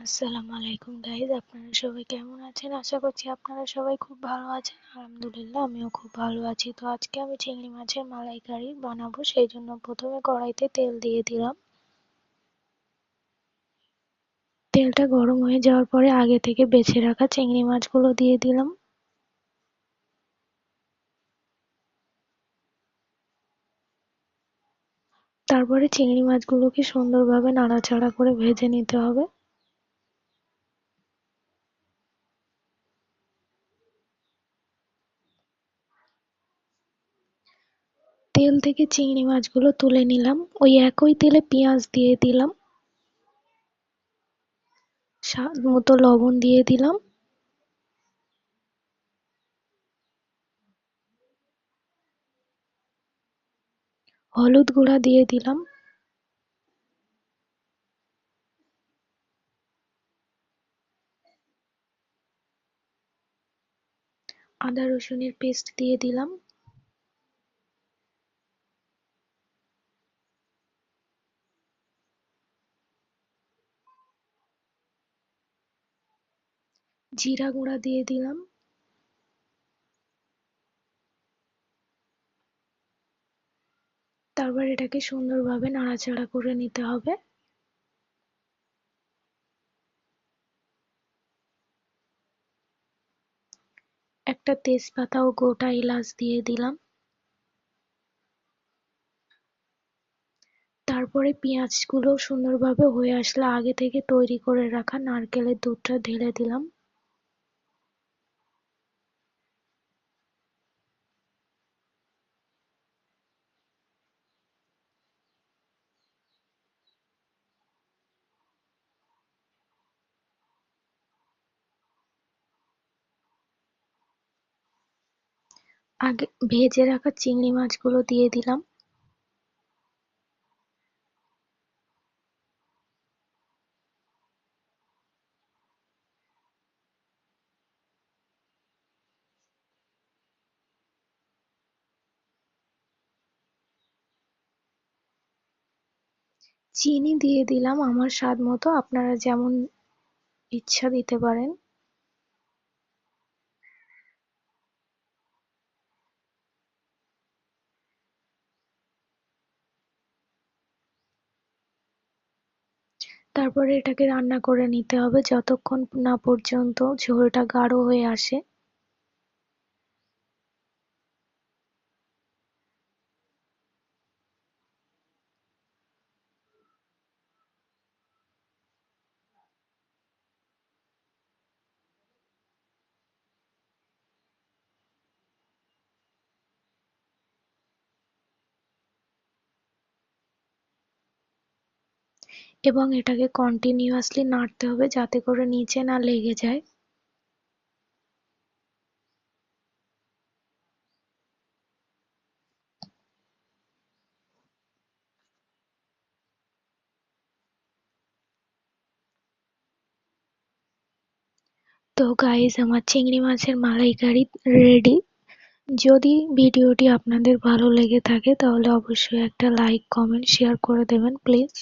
আসসালামু আলাইকুম গাইজ, আপনারা সবাই কেমন আছেন? আশা করছি আপনারা সবাই খুব ভালো আছেন। আলহামদুলিল্লাহ, আমিও খুব ভালো আছি। তো আজকে আমি চিংড়ি মাছের মালাইকারি বানাবো, সেই জন্য প্রথমে কড়াইতে তেল দিয়ে দিলাম। তেলটা গরম হয়ে যাওয়ার পরে আগে থেকে বেছে রাখা চিংড়ি মাছগুলো দিয়ে দিলাম। তারপরে চিংড়ি মাছগুলোকে সুন্দরভাবে নাড়াচাড়া করে ভেজে নিতে হবে। তেল থেকে চিংড়ি মাছগুলো তুলে নিলাম। ওই একই তেলে পেঁয়াজ দিয়ে দিলাম, স্বাদ মতো লবণ দিয়ে দিলাম, হলুদ গুঁড়া দিয়ে দিলাম, আদা রসুনের পেস্ট দিয়ে দিলাম, জিরা গুঁড়া দিয়ে দিলাম, তারপর এটাকে সুন্দরভাবে নাড়াচাড়া করে নিতে হবে। একটা তেজপাতা ও গোটা এলাচ দিয়ে দিলাম। তারপরে পেঁয়াজগুলো সুন্দরভাবে হয়ে আসলে আগে থেকে তৈরি করে রাখা নারকেলের দুধটা ঢেলে দিলাম। আগে ভেজে রাখা চিংড়ি মাছগুলো দিয়ে দিলাম। চিনি দিয়ে দিলাম আমার স্বাদ মতো, আপনারা যেমন ইচ্ছা দিতে পারেন। তারপরে এটাকে রান্না করে নিতে হবে যতক্ষণ না পর্যন্ত ঝোলটা গাঢ় হয়ে আসে। এবং এটাকে কন্টিনিউয়াসলি নাড়তে হবে যাতে করে নিচে না লেগে যায়। তো গাইস, আমার চিংড়ি মাছের মালাইকারি রেডি। যদি ভিডিওটি আপনাদের ভালো লেগে থাকে তাহলে অবশ্যই একটা লাইক, কমেন্ট, শেয়ার করে দেবেন প্লিজ।